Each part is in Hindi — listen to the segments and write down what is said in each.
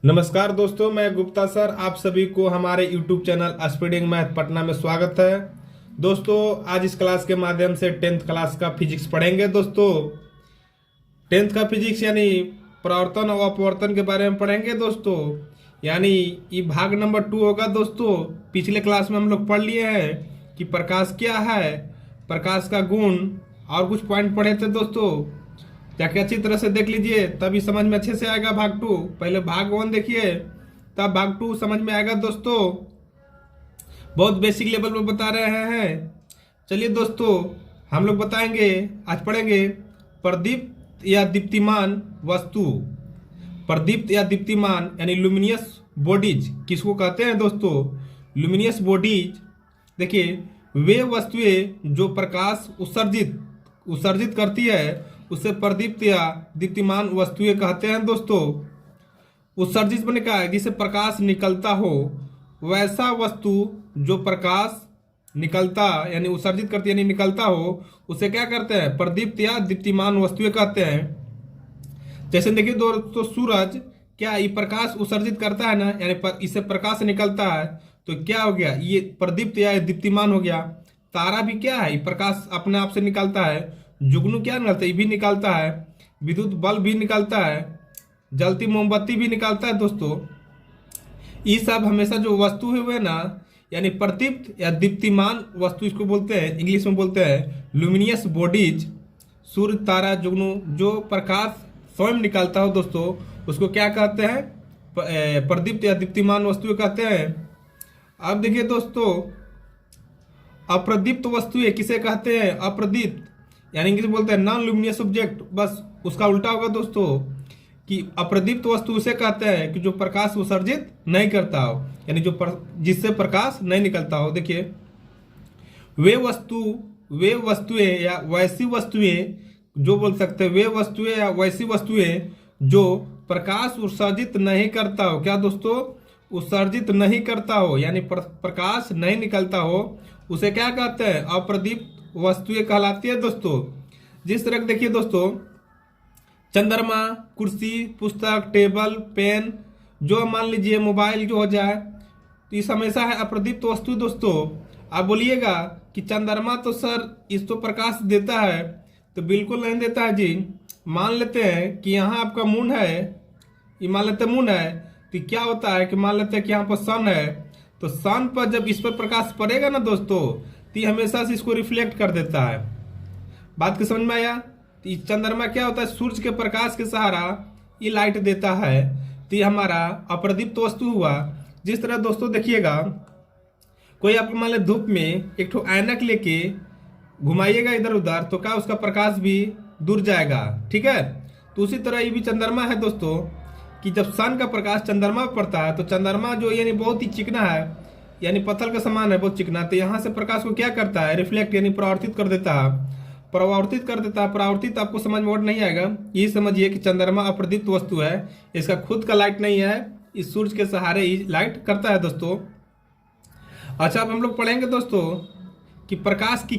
नमस्कार दोस्तों, मैं गुप्ता सर आप सभी को हमारे YouTube channel speeding math Patna में स्वागत है। दोस्तों आज इस क्लास के माध्यम से 10th क्लास का फिजिक्स पढ़ेंगे। दोस्तों 10th का फिजिक्स यानी प्रवर्तन और अपवर्तन के बारे में पढ़ेंगे। दोस्तों यानी ये भाग नंबर 2 होगा। दोस्तों पिछले क्लास में हम लोग पढ़ लिए हैं कि प्रकाश क्या है, प्रकाश का गुण और कुछ पॉइंट पढ़े थे। दोस्तों जाके अच्छी तरह से देख लीजिए, तभी समझ में अच्छे से आएगा भाग 2। पहले भाग 1 देखिए तब भाग 2 समझ में आएगा। दोस्तों बहुत बेसिक लेवल पर बता रहे हैं। चलिए दोस्तों हम लोग बताएंगे, आज पढ़ेंगे प्रदीप्त या दीप्तिमान वस्तु। प्रदीप्त या दीप्तिमान यानी लुमिनियस बॉडीज किसको कहते हैं। दोस्तों लुमिनियस बॉडीज देखिए वे वस्तुएं जो प्रकाश उत्सर्जित करती है उसे प्रदीप्त या दीप्तिमान वस्तुएं कहते हैं। दोस्तों उत्सर्जित बने का है जिसे प्रकाश निकलता हो, वैसा वस्तु जो प्रकाश निकलता यानी उत्सर्जित करती यानी निकलता हो उसे क्या करते हैं, प्रदीप्त या दीप्तिमान वस्तुएं कहते हैं। जैसे देखिए दोस्तों सूरज क्या ये प्रकाश उत्सर्जित करता है ना, यानी इससे प्रकाश निकलता है तो क्या हो गया, ये प्रदीप्त या दीप्तिमान हो गया। तारा भी क्या है, प्रकाश अपने आप से निकलता है। जुगनू क्या निकलता है, ये भी निकलता है। विद्युत बल्ब भी निकलता है, जलती मोमबत्ती भी निकलता है। दोस्तों ये सब हमेशा जो वस्तु है वह ना यानी प्रदीप्त या दीप्तिमान वस्तु इसको बोलते हैं, इंग्लिश में बोलते हैं लुमिनियस बॉडीज। सूर्य तारा जुगनू जो प्रकाश स्वयं निकालता हो दोस्तों उसको क्या कहते हैं, प्रदीप्त या दीप्तिमान वस्तुएं कहते हैं। अब देखिए दोस्तों अप्रदीप्त वस्तुएं किसे कहते हैं, अप्रदीप्त यानी इंग्लिश बोलते हैं नॉन लुमिनियस ऑब्जेक्ट। बस उसका उल्टा होगा दोस्तों कि अप्रदीप्त वस्तु उसे कहते हैं कि जो प्रकाश उत्सर्जित नहीं करता हो, यानी जिससे प्रकाश नहीं निकलता हो। देखिए वे वस्तुएं या वैसी वस्तुएं जो बोल सकते हैं, वे वस्तुएं या वैसी वस्तुएं जो प्रकाश उत्सर्जित नहीं करता हो। क्या दोस्तों, उत्सर्जित नहीं करता हो यानी प्रकाश नहीं निकलता हो उसे क्या कहते हैं, अप्रदीप्त वस्तुएं कहलाती है। दोस्तों जिस तरह देखिए दोस्तों चंद्रमा, कुर्सी, पुस्तक, टेबल, पेन, जो मान लीजिए मोबाइल जो हो जाए तो इस हमेशा है अप्रदीप्त वस्तु। दोस्तों आप बोलिएगा कि चंद्रमा तो सर इस तो प्रकाश देता है, तो बिल्कुल नहीं देता है जी। मान लेते हैं कि यहाँ आपका मून है, ये मान लेते मून है, तो क्या होता है कि मान लेते हैं कि यहाँ पर सन है, तो सन पर जब इस पर प्रकाश पड़ेगा ना दोस्तों तो ये हमेशा से इसको रिफ्लेक्ट कर देता है। बात को समझ में आया। तो चंद्रमा क्या होता है, सूर्य के प्रकाश के सहारा ये लाइट देता है, तो ये हमारा अप्रदीप्त वस्तु हुआ। जिस तरह दोस्तों देखिएगा कोई आपको मान ले धूप में एक ठो ऐनक लेके घुमाइएगा इधर उधर तो क्या उसका प्रकाश भी दूर जाएगा, ठीक है। तो उसी तरह ये भी चंद्रमा है दोस्तों कि जब सन का प्रकाश चंद्रमा पर पड़ता है तो चंद्रमा जो यानी बहुत ही चिकना है, यानी पत्थर का समान है, बहुत चिकना, तो यहाँ से प्रकाश को क्या करता है, रिफ्लेक्ट यानी परावर्तित कर देता है। परावर्तित आपको समझ में नहीं आएगा, यही समझिए कि चंद्रमा अप्रदीप्त वस्तु है, इसका खुद का लाइट नहीं है, इस सूर्य के सहारे ही लाइट करता है। दोस्तों अच्छा अब हम लोग पढ़ेंगे दोस्तों कि प्रकाश की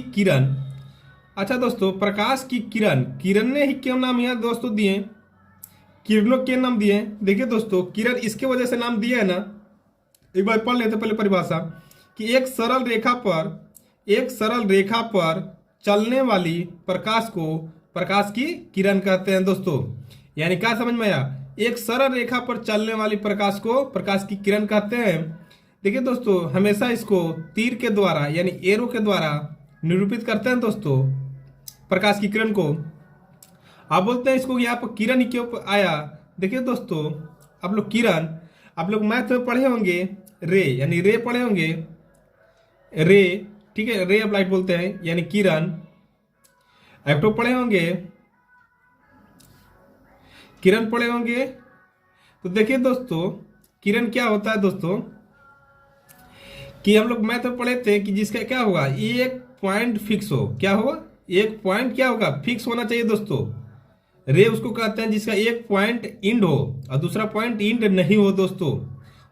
किरण। अच्छा दोस्तों प्रकाश की किरण ने ही क्यों नाम यहाँ दोस्तों दिए, किरणों के नाम दिए। देखिए दोस्तों किरण इसके वजह से नाम दिया है ना, एक बार पढ़ लेते पहले परिभाषा कि एक सरल रेखा पर चलने वाली प्रकाश को प्रकाश की किरण कहते हैं। दोस्तों यानी क्या समझ में आया, एक सरल रेखा पर चलने वाली प्रकाश को प्रकाश की किरण कहते हैं। देखिए दोस्तों हमेशा इसको तीर के द्वारा यानी एरो के द्वारा निरूपित करते हैं दोस्तों प्रकाश की किरण को। आप बोलते हैं इसको यहाँ पर किरण ही क्यों आया। देखिए दोस्तों आप लोग मैथ में पढ़े होंगे रे यानी रे पढ़े होंगे, रे ठीक है, रे ऑफ लाइट बोलते हैं यानी किरण। इलेक्ट्रो पढ़े होंगे, किरण पढ़े होंगे। तो देखिए दोस्तों किरण क्या होता है दोस्तों कि हम लोग मैथ में पढ़े थे कि जिसका क्या होगा, एक पॉइंट फिक्स हो, क्या होगा, एक पॉइंट क्या होगा, फिक्स होना चाहिए। दोस्तों रे उसको कहते हैं जिसका एक पॉइंट इंड हो और दूसरा पॉइंट इंड नहीं हो। दोस्तों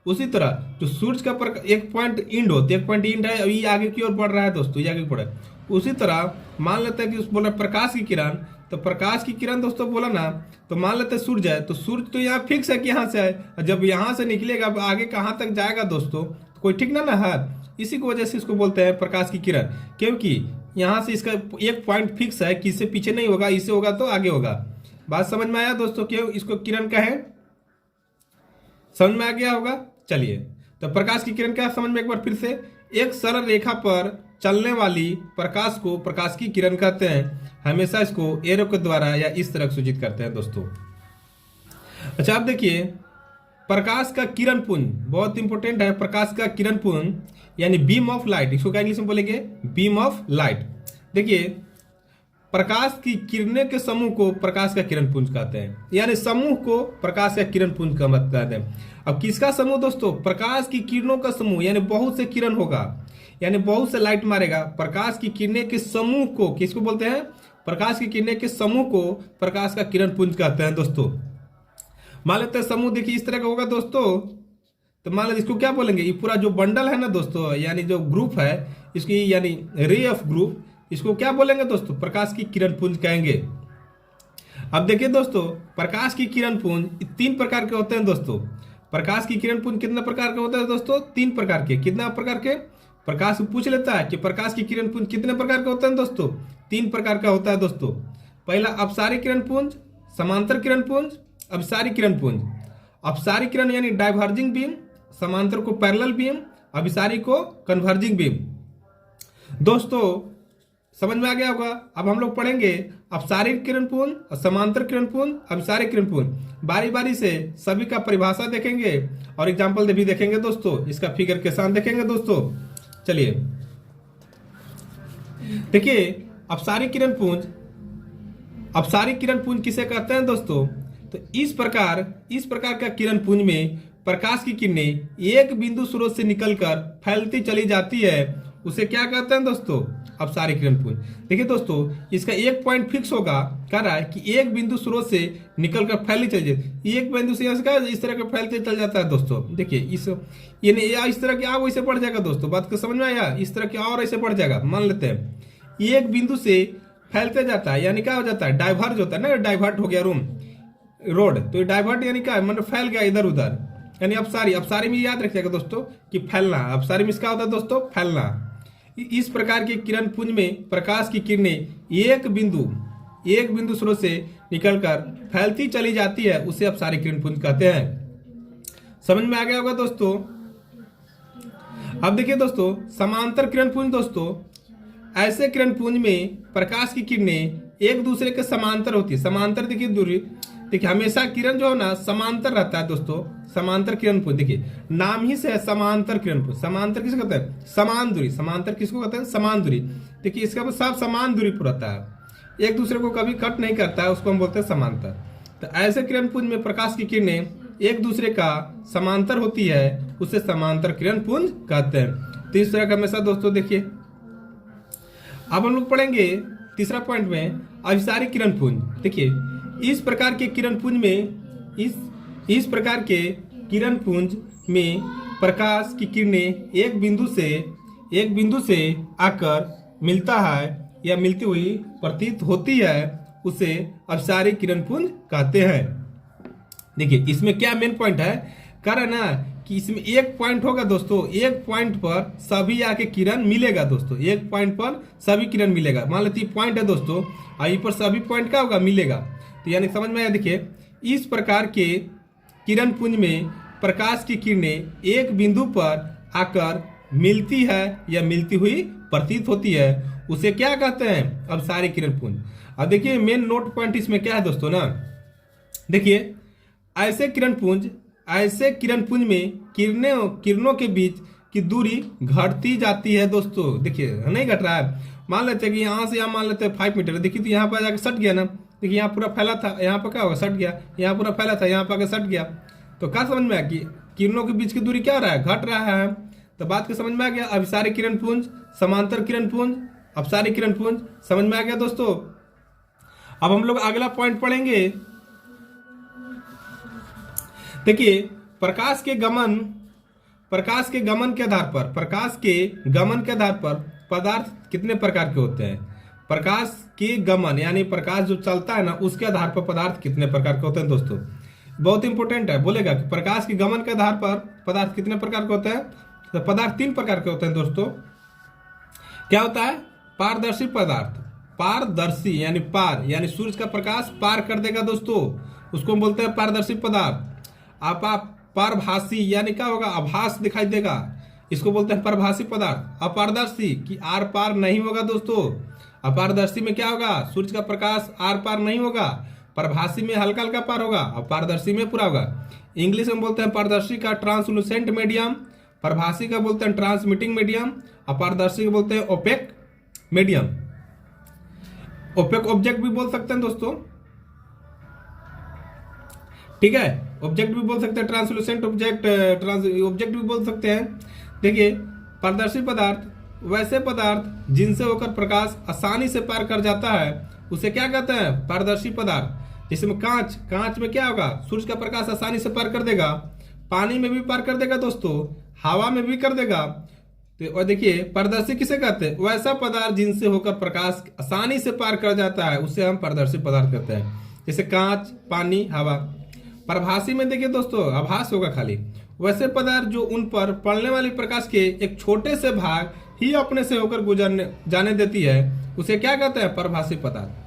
उसी तरह जो सूर्य का एक पॉइंट इंड हो, तो एक पॉइंट इंड है, अभी आगे की ओर बढ़ रहा है दोस्तों, ये आगे बढ़ रहा है। उसी तरह मान लेते हैं कि उस बोल रहे प्रकाश की किरण तो प्रकाश की किरण दोस्तों बोला ना, तो मान लेते हैं सूर्य है, तो सूर्य तो यहाँ फिक्स है कि यहाँ से है, जब यहाँ से निकलेगा अब आगे कहाँ तक जाएगा दोस्तों, तो कोई ठीक ना है। इसी की वजह से इसको बोलते हैं प्रकाश की किरण, क्योंकि यहाँ से इसका एक पॉइंट फिक्स है कि इससे पीछे नहीं होगा, इससे होगा तो आगे होगा। बात समझ में आया दोस्तों, क्यों इसको किरण कहे, समझ में आ गया होगा। चलिए, तो प्रकाश की किरण क्या समझ में एक बार फिर से, एक सरल रेखा पर चलने वाली प्रकाश को प्रकाश की किरण कहते हैं। हमेशा इसको एरो के द्वारा या इस तरह सूचित करते हैं दोस्तों। अच्छा, अब देखिए प्रकाश का किरण पुंज बहुत इंपॉर्टेंट है। प्रकाश का किरण पुंज यानी बीम ऑफ लाइट, इसको क्या इंग्लिश में बोलेंगे, बीम ऑफ लाइट। देखिए प्रकाश की किरणें के समूह को प्रकाश का किरण पुंज कहते हैं, यानी समूह को प्रकाश का किरण पुंज का मतलब कहते हैं। अब किसका समूह दोस्तों, प्रकाश की किरणों का समूह, यानी बहुत से किरण होगा, यानी बहुत से लाइट मारेगा। प्रकाश की किरणें के समूह को किसको बोलते हैं, प्रकाश की किरणें के समूह को प्रकाश का किरण पुंज कहते हैं दोस्तों। मान लेते हैं समूह देखिए इस तरह का होगा दोस्तों, तो मान लेते इसको क्या बोलेंगे, ये पूरा जो बंडल है ना दोस्तों, यानी जो ग्रुप है इसकी, यानी रे ऑफ ग्रुप, इसको क्या बोलेंगे दोस्तों, प्रकाश की किरण पुंज कहेंगे। अब देखिए दोस्तों, प्रकाश की किरण पुंज 3 प्रकार के होते हैं दोस्तों। प्रकाश की किरण पुंज कितने प्रकार के होते हैं दोस्तों, 3 प्रकार के। कितना प्रकार के, प्रकाश पूछ लेता है कि प्रकाश की किरण पुंज कितने प्रकार के होते हैं दोस्तों, 3 प्रकार का होता है दोस्तों। पहला अपसारी किरण पुंज, समांतर किरण पुंज, अभिसारी किरण पुंज। अपसारी किरण यानी डाइवर्जिंग बीम, समांतर को पैरेलल बीम, अभिसारी को कन्वर्जिंग बीम। दोस्तों समझ में आ गया होगा। अब हम लोग पढ़ेंगे अपसारी किरण पुंज, समांतर किरण पुंज, अभिसारी किरण पुंज। बारी बारी से सभी का परिभाषा देखेंगे और एग्जाम्पल भी देखेंगे दोस्तों, इसका फिगर के साथ देखेंगे दोस्तों। चलिए देखिए अपसारी किरण पुंज, अपसारी किरण पुंज किसे कहते हैं दोस्तों, तो इस प्रकार का किरण पुंज में प्रकाश की किरणें एक बिंदु स्रोत से निकलकर फैलती चली जाती है, उसे क्या कहते हैं दोस्तों, अपसारी किरण पुंज। देखिए दोस्तों इसका एक पॉइंट फिक्स होगा, कह रहा है कि एक बिंदु स्रोत से निकलकर फैली चली जाती, एक बिंदु से इस तरह का फैलते चल जाता है दोस्तों। देखिए इस तरह की आग वैसे बढ़ जाएगा दोस्तों, बात को समझ में आया, इस तरह की और ऐसे बढ़ जाएगा। मान लेते हैं एक बिंदु से फैलते जाता है, यानी क्या हो जाता है, डाइवर्ज होता है ना, डाइवर्ट हो गया रोड, तो डाइवर्ट यानी क्या, मतलब फैल गया इधर उधर, यानी अपसारी में याद रखिएगा दोस्तों कि फैलना, अपसारी में इसका होता है दोस्तों फैलना। इस प्रकार के किरण पुंज में प्रकाश की किरणें एक बिंदु स्रोत से निकलकर फैलती चली जाती है, उसे अपसारी किरण पुंज कहते हैं। समझ में आ गया होगा दोस्तों। अब देखिए दोस्तों समांतर किरण पुंज, दोस्तों ऐसे किरण पुंज में प्रकाश की किरणें एक दूसरे के समांतर होती है। समांतर देखिए दूरी, देखिए हमेशा किरण जो है ना समांतर रहता है दोस्तों, समांतर किरण पुंज। देखिए नाम ही से है समांतर किरण पुंज। समांतर किसको कहते हैं, समान दूरी। समांतर किसको कहते हैं, समान दूरी। देखिए इसका सब समान दूरी पर रहता है, एक दूसरे को कभी कट नहीं करता है, उसको हम बोलते हैं समांतर। तो ऐसे किरण पुंज में प्रकाश की किरणें एक दूसरे का समांतर होती है, उसे समांतर किरण पुंज कहते हैं। तो इस तरह का हमेशा दोस्तों देखिए। अब हम लोग पढ़ेंगे तीसरा पॉइंट में अभिसारी किरण पुंज। देखिए इस प्रकार के किरण पुंज में इस प्रकार के किरण पुंज में प्रकाश की किरणें एक बिंदु से आकर मिलता है या मिलती हुई प्रतीत होती है, उसे अभिसारी किरण पुंज कहते हैं। देखिए इसमें क्या मेन पॉइंट है, कह रहा है ना कि इसमें एक पॉइंट होगा दोस्तों, एक पॉइंट पर सभी आके किरण मिलेगा दोस्तों, एक पॉइंट पर सभी किरण मिलेगा। मान लेते पॉइंट है दोस्तों, आई पर सभी पॉइंट क्या होगा, मिलेगा। तो यानी समझ में आया। देखिए इस प्रकार के किरण पुंज में प्रकाश की किरणें एक बिंदु पर आकर मिलती है या मिलती हुई प्रतीत होती है, उसे क्या कहते हैं, अभिसारी किरण पुंज। अब देखिए मेन नोट पॉइंट इसमें क्या है दोस्तों ना, देखिए ऐसे किरण पुंज में किरणों के बीच की दूरी घटती जाती है दोस्तों। देखिए नहीं घट रहा है, मान लेते हैं कि यहाँ से यहाँ मान लेते हैं 5 मीटर, देखिए तो यहाँ पर जाकर सट गया ना। देखिए यहाँ पूरा फैला था, यहाँ पर क्या होगा, सट गया। यहाँ पूरा फैला था, यहाँ पर आकर सट गया। तो क्या समझ में आया कि किरणों के बीच की दूरी क्या हो रहा है, घट रहा है। तो बात को समझ में आ गया। अभिसारी किरण पुंज, समांतर किरण पुंज, अपसारी किरण पुंज, समझ में आ गया दोस्तों। अब हम लोग अगला पॉइंट पढ़ेंगे। देखिए प्रकाश के गमन के आधार पर पदार्थ कितने प्रकार के होते हैं। प्रकाश की गमन यानी प्रकाश जो चलता है ना उसके आधार पर पदार्थ कितने प्रकार के होते हैं दोस्तों। बहुत इंपॉर्टेंट है, बोलेगा कि प्रकाश की गमन के आधार पर पदार्थ कितने प्रकार के होते हैं। तो पदार्थ 3 प्रकार के होते हैं दोस्तों। क्या होता है? पारदर्शी पदार्थ, पारदर्शी यानी पार यानी सूरज का प्रकाश पार कर देगा दोस्तों, उसको बोलते हैं पारदर्शी पदार्थ। आप पारभासी यानी क्या होगा? आभास दिखाई देगा, इसको बोलते हैं पारभासी पदार्थ। अपारदर्शी कि आर पार नहीं होगा दोस्तों, अपारदर्शी में क्या होगा? सूरज का प्रकाश आर पार नहीं होगा, पारभासी में हल्का हल्का पार होगा और पारदर्शी में पूरा होगा। इंग्लिश में बोलते हैं पारदर्शी का ट्रांसलूसेंट मीडियम, पारभासी का बोलते हैं ट्रांसमिटिंग मीडियम, अपारदर्शी का बोलते हैं ओपेक मीडियम। ओपेक ऑब्जेक्ट भी बोल सकते हैं दोस्तों, ठीक है, ऑब्जेक्ट भी बोल सकते हैं, ट्रांसलूसेंट ऑब्जेक्ट ऑब्जेक्ट भी बोल सकते हैं। देखिए, पारदर्शी पदार्थ वैसे पदार्थ जिनसे होकर प्रकाश आसानी से पार कर जाता है उसे क्या कहते हैं? पारदर्शी पदार्थ। जैसे में कांच, कांच में क्या होगा? सूरज का प्रकाश आसानी से पार कर देगा, पानी में भी पार कर देगा दोस्तों, हवा में भी कर देगा। तो और देखिए, पारदर्शी किसे कहते हैं? वैसा पदार्थ जिनसे होकर प्रकाश आसानी से पार कर जाता है उसे हम पारदर्शी पदार्थ कहते हैं, जैसे कांच, पानी, हवा। प्रभासी में देखिए दोस्तों, आभास होगा खाली, वैसे पदार्थ जो उन पर पड़ने वाली प्रकाश के एक छोटे से भाग ही अपने से होकर गुजरने जाने देती है उसे क्या कहते हैं? परभासी पदार्थ।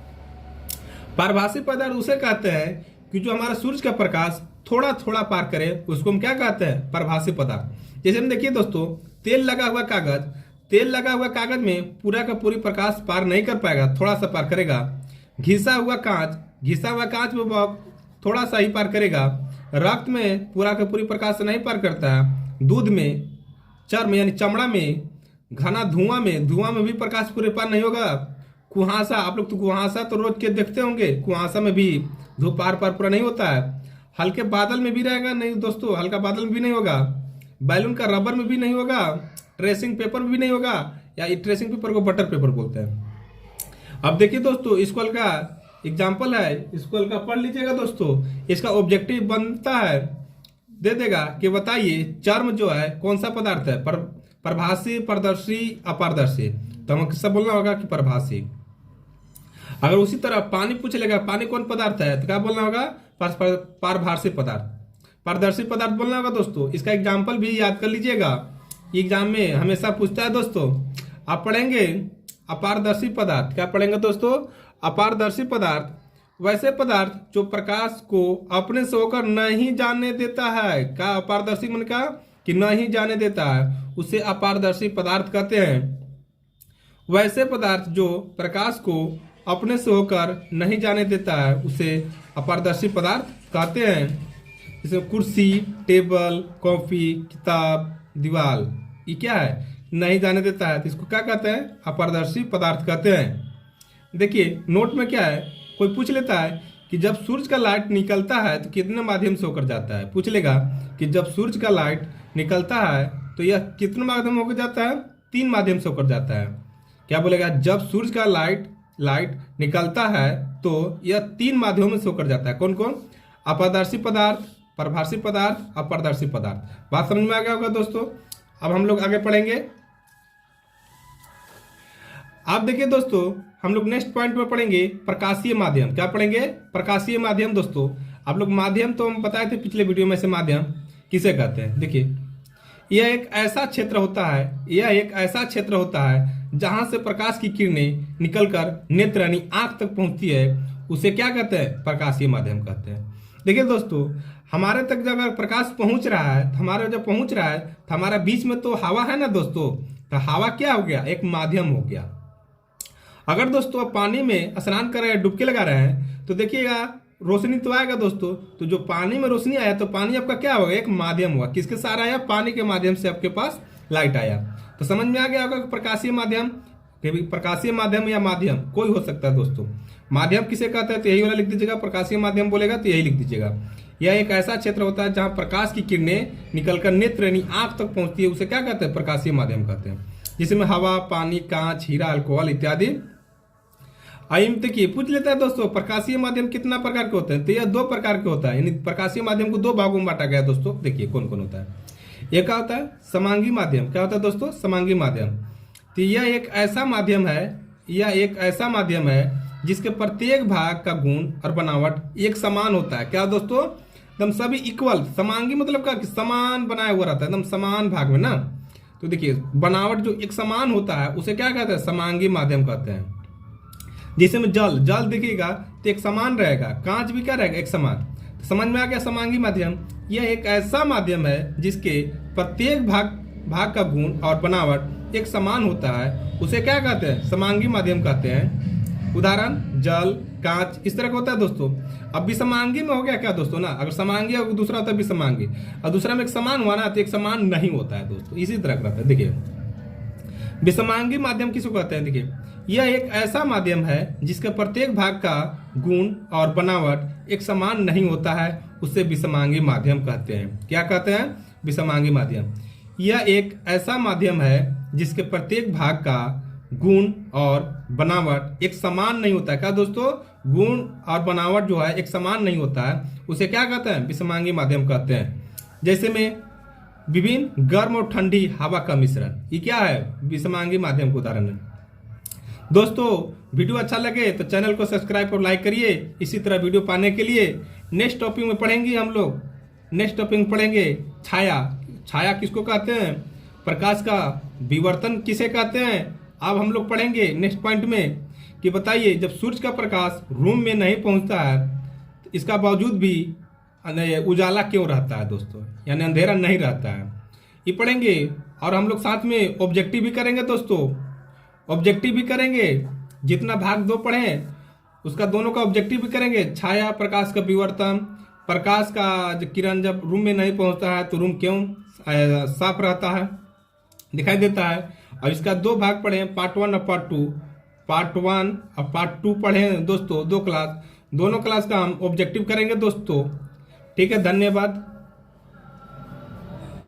पारभासी पदार्थ उसे कहते हैं कि जो हमारा सूरज का प्रकाश थोड़ा थोड़ा पार करे उसको हम क्या कहते हैं? परभासी पदार्थ। जैसे हम देखिए दोस्तों, तेल लगा हुआ कागज, तेल लगा हुआ कागज में पूरा का पूरी प्रकाश पार नहीं कर पाएगा, थोड़ा सा पार करेगा। घिसा हुआ कांच, घिसा हुआ कांच में थोड़ा सा ही पार करेगा। रक्त में पूरा का पूरी प्रकाश नहीं पार करता है। दूध में, चर्म यानी चमड़ा में, घना धुआं में भी प्रकाश पूरे पार नहीं होगा। कुहासा, आप लोग तो कुहासा तो रोज के देखते होंगे, कुहासा में भी धूप पार पूरा नहीं होता है। हल्के बादल में भी रहेगा नहीं दोस्तों, हल्का बादल में भी नहीं होगा। बैलून का रबर में भी नहीं होगा, ट्रेसिंग पेपर में भी नहीं होगा, या ट्रेसिंग पेपर को बटर पेपर बोलते हैं। अब देखिए दोस्तों, स्कूल का एग्जाम्पल है, स्कूल का पढ़ लीजिएगा दोस्तों। इसका ऑब्जेक्टिव बनता है, दे देगा कि बताइए चर्म जो है कौन सा पदार्थ है? प्रभासी, पारदर्शी, अपारदर्शी। तो हमें किससे बोलना होगा कि प्रभासी। अगर उसी तरह पानी पूछ लेगा, पानी कौन पदार्थ है? तो क्या बोलना होगा? पारभासी पदार्थ। पारदर्शी पदार्थ बोलना होगा दोस्तों। इसका एग्जाम्पल भी याद कर लीजिएगा, एग्जाम में हमेशा पूछता है दोस्तों। आप पढ़ेंगे अपारदर्शी पदार्थ, क्या पढ़ेंगे दोस्तों? अपारदर्शी पदार्थ वैसे पदार्थ जो प्रकाश को अपने से होकर नहीं जाने देता है। क्या अपारदर्शी मन का? कि नहीं जाने देता है, उसे अपारदर्शी पदार्थ कहते हैं। वैसे पदार्थ जो प्रकाश को अपने से होकर नहीं जाने देता है उसे अपारदर्शी पदार्थ कहते हैं। जैसे कुर्सी, टेबल, कॉफी, किताब, दीवार, ये क्या है? नहीं जाने देता है, तो इसको क्या कहते हैं? अपारदर्शी पदार्थ कहते हैं। देखिए नोट में क्या है, कोई पूछ लेता है कि जब सूरज का लाइट निकलता है तो कितने माध्यम से होकर जाता है? पूछ लेगा कि जब सूरज का लाइट निकलता है तो यह कितने माध्यम होकर जाता है? 3 माध्यम से होकर जाता है। क्या बोलेगा? जब सूरज का लाइट निकलता है तो यह 3 माध्यमों से होकर जाता है। कौन कौन? अपारदर्शी पदार्थ, प्रभासी पदार्थ, अपारदर्शी पदार्थ। बात समझ में आ गया होगा दोस्तों। अब हम लोग आगे पढ़ेंगे। आप देखिए दोस्तों, हम लोग नेक्स्ट पॉइंट में पढ़ेंगे प्रकाशीय माध्यम। क्या पढ़ेंगे? प्रकाशीय माध्यम। दोस्तों आप लोग माध्यम तो हम बताए थे पिछले वीडियो में से माध्यम किसे कहते हैं। देखिए, यह एक ऐसा क्षेत्र होता है जहां से प्रकाश की किरणें निकलकर नेत्र यानी आंख तक पहुंचती है, उसे क्या कहते हैं? प्रकाशीय माध्यम कहते हैं। देखिए दोस्तों, हमारे तक जब प्रकाश पहुंच रहा है, हमारे जब पहुंच रहा है तो हमारा बीच में तो हवा है ना दोस्तों, तो हवा क्या हो गया? एक माध्यम हो गया। अगर दोस्तों आप पानी में स्नान कर रहे हैं, डुबकी लगा रहे हैं, तो देखिएगा रोशनी तो आएगा दोस्तों। तो जो पानी में रोशनी आया तो पानी आपका क्या होगा? एक माध्यम हुआ। किसके सहारा आया? पानी के माध्यम से आपके पास लाइट आया। तो समझ में आ गया होगा प्रकाशीय माध्यम। प्रकाशीय माध्यम या माध्यम कोई हो सकता है दोस्तों। माध्यम किसे कहते हैं तो यही वाला लिख दीजिएगा। प्रकाशीय माध्यम बोलेगा तो यही लिख दीजिएगा। यह एक ऐसा क्षेत्र होता है जहां प्रकाश की किरणें निकलकर नेत्र यानी आंख तक पहुंचती है, उसे क्या कहते हैं? प्रकाशीय माध्यम कहते हैं। जिसमें हवा, पानी, कांच, हीरा, अल्कोहल इत्यादि। देखिए पूछ लेता है दोस्तों, प्रकाशीय माध्यम कितना प्रकार के होते हैं? तो यह 2 प्रकार के होता है, यानी प्रकाशीय माध्यम को 2 भागों में बांटा गया है दोस्तों। देखिए कौन कौन होता है। एक क्या होता है? समांगी माध्यम। क्या होता है दोस्तों? समांगी माध्यम। तो यह एक ऐसा माध्यम है यह एक ऐसा माध्यम है जिसके प्रत्येक भाग का गुण और बनावट एक समान होता है। क्या दोस्तों? एकदम सभी इक्वल, समांगी मतलब क्या कि समान बनाया हुआ रहता है, एकदम समान भाग में ना। तो देखिए बनावट जो एक समान होता है उसे क्या कहते हैं? समांगी माध्यम कहते हैं। जैसे में जल, जल देखिएगा तो एक समान रहेगा, कांच भी क्या रहेगा? एक समान। तो समझ में आ गया समांगी माध्यम। यह एक ऐसा माध्यम है जिसके प्रत्येक भाग का गुण और बनावट एक समान होता है, उसे क्या कहते हैं? समांगी माध्यम कहते हैं। उदाहरण जल, कांच, इस तरह का होता है दोस्तों। अब विसमांगी में हो गया क्या दोस्तों ना, अगर समांगी और दूसरा होता है विसमांगी, और दूसरा में एक समान हुआ ना तो एक समान नहीं होता है दोस्तों, इसी तरह का रहता है। देखिए विसमांगी माध्यम किसको कहते हैं? देखिए यह एक ऐसा माध्यम है जिसके प्रत्येक भाग का गुण और बनावट एक समान नहीं होता है, उसे विसमांगी माध्यम कहते हैं। क्या कहते हैं? विसमांगी माध्यम। यह एक ऐसा माध्यम है जिसके प्रत्येक भाग का गुण और बनावट एक समान नहीं होता है। क्या दोस्तों? गुण और बनावट जो है एक समान नहीं होता है, उसे क्या कहते हैं? विसमांगी माध्यम कहते हैं। जैसे में विभिन्न गर्म और ठंडी हवा का मिश्रण, ये क्या है? विसमांगी माध्यम का उदाहरण है। दोस्तों वीडियो अच्छा लगे तो चैनल को सब्सक्राइब और लाइक करिए। इसी तरह वीडियो पाने के लिए नेक्स्ट टॉपिक में पढ़ेंगे हम लोग। नेक्स्ट टॉपिक में पढ़ेंगे छाया। छाया किसको कहते हैं? प्रकाश का विवर्तन किसे कहते हैं? अब हम लोग पढ़ेंगे नेक्स्ट पॉइंट में कि बताइए जब सूर्य का प्रकाश रूम में नहीं पहुंचता है तो इसका बावजूद भी उजाला क्यों रहता है दोस्तों, यानी अंधेरा नहीं रहता है, ये पढ़ेंगे। और हम लोग साथ में ऑब्जेक्टिव भी करेंगे दोस्तों, ऑब्जेक्टिव भी करेंगे। जितना भाग 2 पढ़े उसका दोनों का ऑब्जेक्टिव भी करेंगे। छाया, प्रकाश का विवर्तन, प्रकाश का किरण जब रूम में नहीं पहुंचता है तो रूम क्यों साफ रहता है, दिखाई देता है। और इसका 2 भाग पढ़े, पार्ट 1 और पार्ट 2। पार्ट 1 और पार्ट 2 पढ़े दोस्तों, 2 क्लास, दोनों क्लास का हम ऑब्जेक्टिव करेंगे दोस्तों। ठीक है, धन्यवाद।